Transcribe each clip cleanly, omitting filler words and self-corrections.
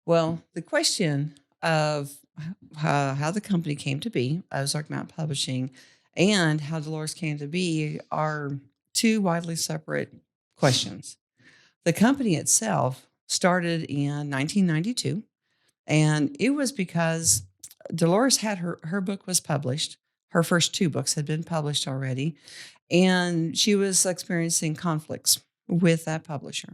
Well, the question of how the company came to be, Ozark Mountain Publishing, and how Dolores came to be are two widely separate questions. The company itself started in 1992, and it was because Dolores had her book was published. Her first two books had been published already, and she was experiencing conflicts with that publisher.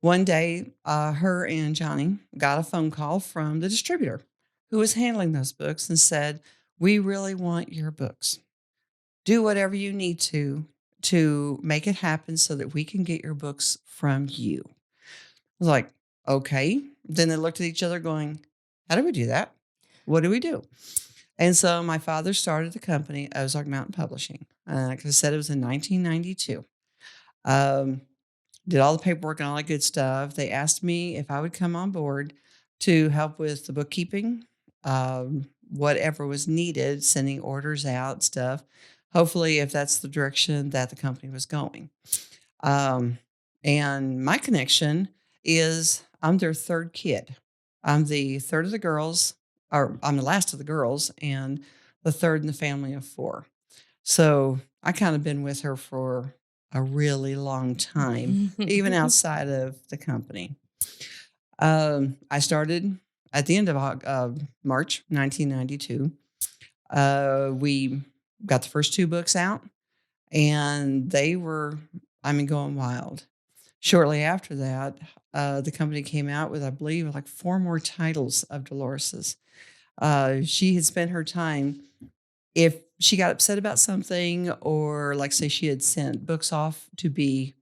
One day, her and Johnny got a phone call from the distributor who was handling those books and said, "We really want your books. Do whatever you need to make it happen so that we can get your books from you." I was like, "Okay." Then they looked at each other going, "How do we do that? What do we do?" And so my father started the company, Ozark Mountain Publishing. Like I said, it was in 1992. Um, did all the paperwork and all that good stuff. They asked me if I would come on board to help with the bookkeeping, whatever was needed, sending orders out, stuff. Hopefully, if that's the direction that the company was going. Um, and my connection is I'm their third kid. I'm the third of the girls, or I'm the last of the girls, and the third in the family of four. So I kind of been with her for a really long time, even outside of the company. I started at the end of March 1992. We got the first two books out, and they were, I mean, going wild. Shortly after that, the company came out with, I believe, like four more titles of Dolores's. She had spent her time if she got upset about something, or like say she had sent books off to be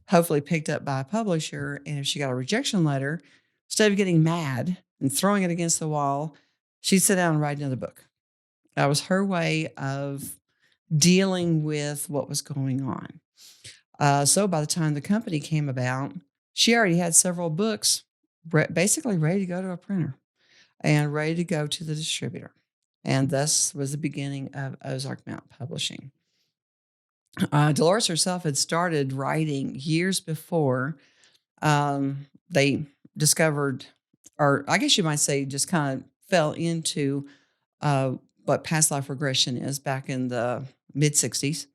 hopefully picked up by a publisher, and if she got a rejection letter, instead of getting mad and throwing it against the wall, she'd sit down and write another book. That was her way of dealing with what was going on. So by the time the company came about, she already had several books basically ready to go to a printer and ready to go to the distributor. And thus was the beginning of Ozark Mountain Publishing. Dolores herself had started writing years before they discovered, or I guess you might say, just kind of fell into what past life regression is back in the mid 60s.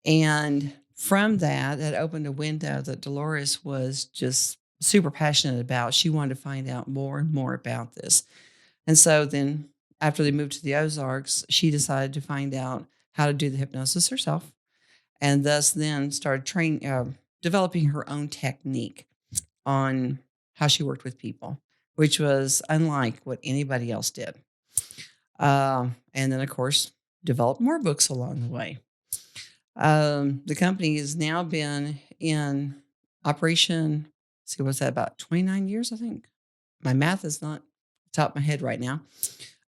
And from that, that opened a window that Dolores was just super passionate about. She wanted to find out more and more about this. And so then after they moved to the Ozarks, she decided to find out how to do the hypnosis herself, and thus then started developing her own technique on how she worked with people, which was unlike what anybody else did. And then, of course, developed more books along the way. The company has now been in operation. See, what's that, about 29 years, I think? My math is not top of my head right now.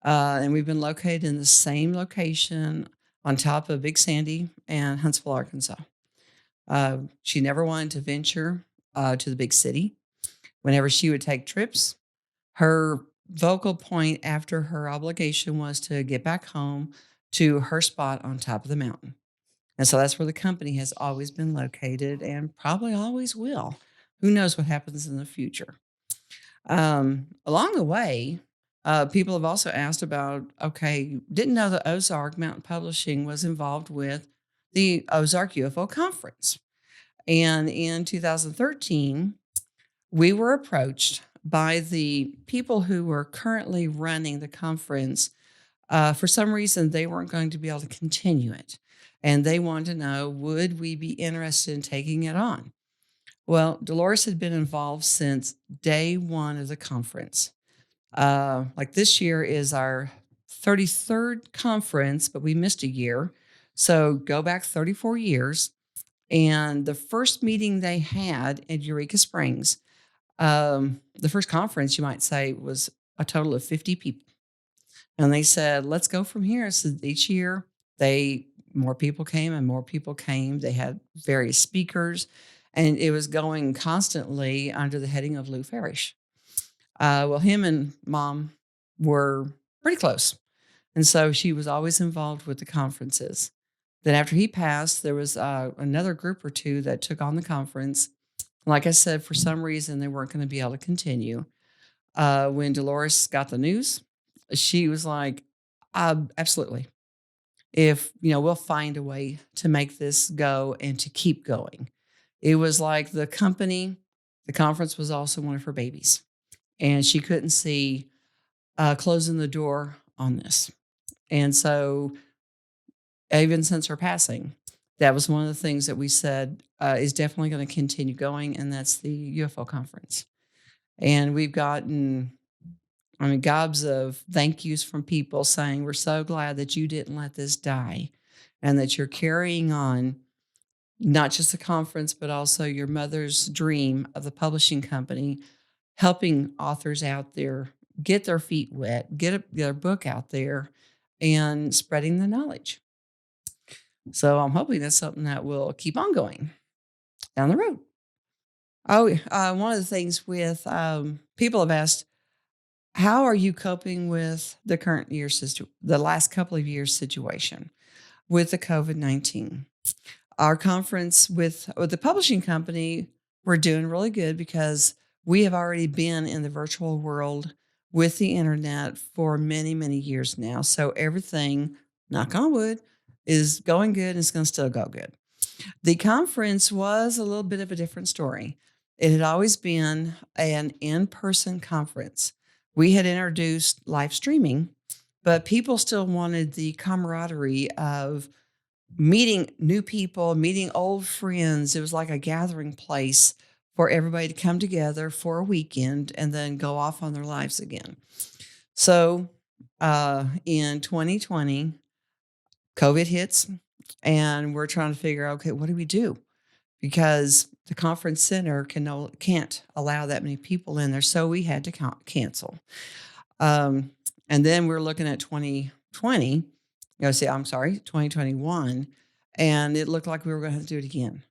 And we've been located in the same location on top of Big Sandy and Huntsville, Arkansas. She never wanted to venture to the big city. Whenever she would take trips, her vocal point after her obligation was to get back home to her spot on top of the mountain. And so that's where the company has always been located and probably always will. Who knows what happens in the future? Along the way, people have also asked about, okay, didn't know that Ozark Mountain Publishing was involved with the Ozark UFO conference. And in 2013, we were approached by the people who were currently running the conference. For some reason, they weren't going to be able to continue it. And they wanted to know, would we be interested in taking it on? Well, Dolores had been involved since day one of the conference. Like this year is our 33rd conference, but we missed a year. So go back 34 years. And the first meeting they had in Eureka Springs, the first conference, you might say, was a total of 50 people. And they said, let's go from here. So each year, more people came and more people came. They had various speakers, and it was going constantly under the heading of Lou Farish. Well, him and mom were pretty close. And so she was always involved with the conferences. Then after he passed, there was another group or two that took on the conference. Like I said, for some reason, they weren't going to be able to continue. When Dolores got the news, she was like, absolutely. If, we'll find a way to make this go and to keep going. It was like the conference was also one of her babies. And she couldn't see closing the door on this. And so, even since her passing, that was one of the things that we said is definitely going to continue going, and that's the UFO conference. And we've gotten, gobs of thank yous from people saying, "We're so glad that you didn't let this die and that you're carrying on not just the conference, but also your mother's dream of the publishing company, helping authors out there get their feet wet, get their book out there, and spreading the knowledge." So I'm hoping that's something that will keep on going down the road. Oh, one of the things with people have asked, how are you coping with the current year the last couple of years situation with the COVID-19? Our conference with the publishing company, we're doing really good because we have already been in the virtual world with the internet for many, many years now. So everything, knock on wood, is going good and it's going to still go good. The conference was a little bit of a different story. It had always been an in person conference. We had introduced live streaming, but people still wanted the camaraderie of meeting new people, meeting old friends. It was like a gathering place for everybody to come together for a weekend and then go off on their lives again. So in 2020, COVID hits, and we're trying to figure out, okay, what do we do? Because the conference center can't allow that many people in there. So we had to cancel. Um, and then we're looking at 2020, 2021, and it looked like we were going to have to do it again.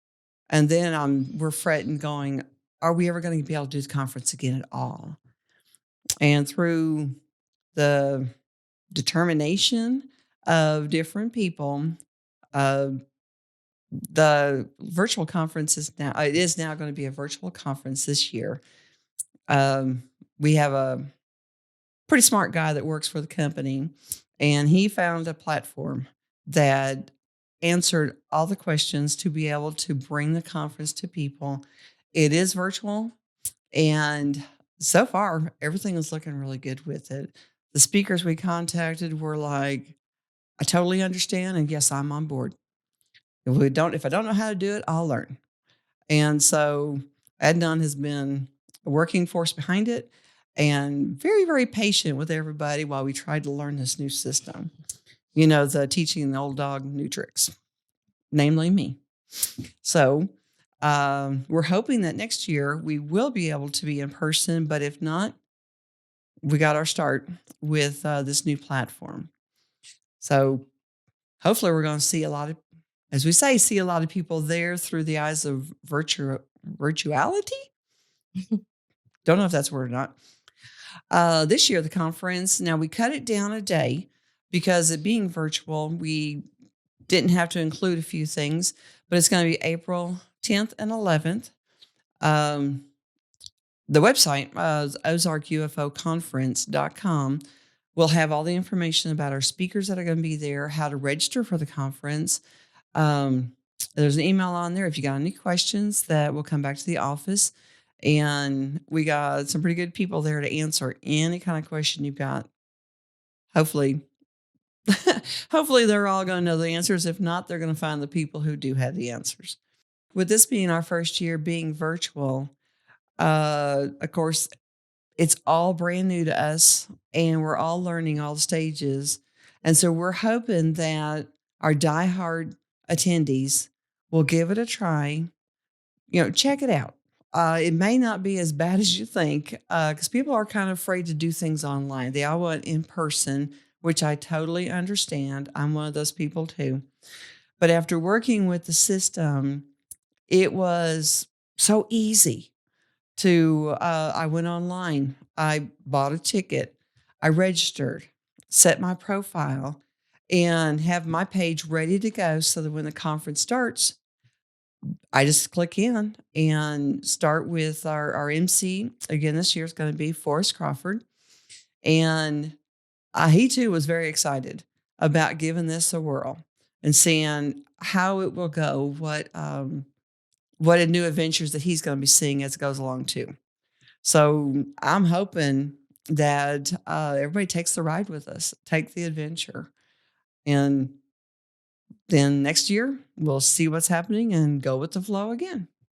And then we're fretting, going, are we ever going to be able to do the conference again at all? And through the determination of different people, uh, the virtual conference is now going to be a virtual conference this year. We have a pretty smart guy that works for the company, and he found a platform that answered all the questions to be able to bring the conference to people. It is virtual, and so far everything is looking really good with it. The speakers we contacted were like, I totally understand, and yes, I'm on board. If I don't know how to do it, I'll learn. And so Adnan has been a working force behind it and very, very patient with everybody while we tried to learn this new system. The teaching the old dog new tricks, namely me. So we're hoping that next year we will be able to be in person, but if not, we got our start with this new platform. So hopefully we're going to see as we say, see a lot of people there through the eyes of virtuality. Don't know if that's a word or not. This year, the conference, now we cut it down a day because it being virtual, we didn't have to include a few things, but it's going to be April 10th and 11th. The website, ozarkufoconference.com, will have all the information about our speakers that are going to be there, how to register for the conference. There's an email on there if you got any questions that will come back to the office. And we got some pretty good people there to answer any kind of question you've got. Hopefully, hopefully they're all going to know the answers. If not, they're going to find the people who do have the answers. With this being our first year being virtual, of course, it's all brand new to us and we're all learning all the stages. And so we're hoping that our diehard attendees will give it a try. Check it out. It may not be as bad as you think because people are kind of afraid to do things online. They all want in person, which I totally understand. I'm one of those people too. But after working with the system, it was so easy I went online, I bought a ticket, I registered, set my profile, and have my page ready to go so that when the conference starts, I just click in and start with our MC. Again, this year is going to be Forrest Crawford. And he too was very excited about giving this a whirl and seeing how it will go, what new adventures that he's going to be seeing as it goes along too. So I'm hoping that everybody takes the ride with us, take the adventure, and then next year we'll see what's happening and go with the flow again.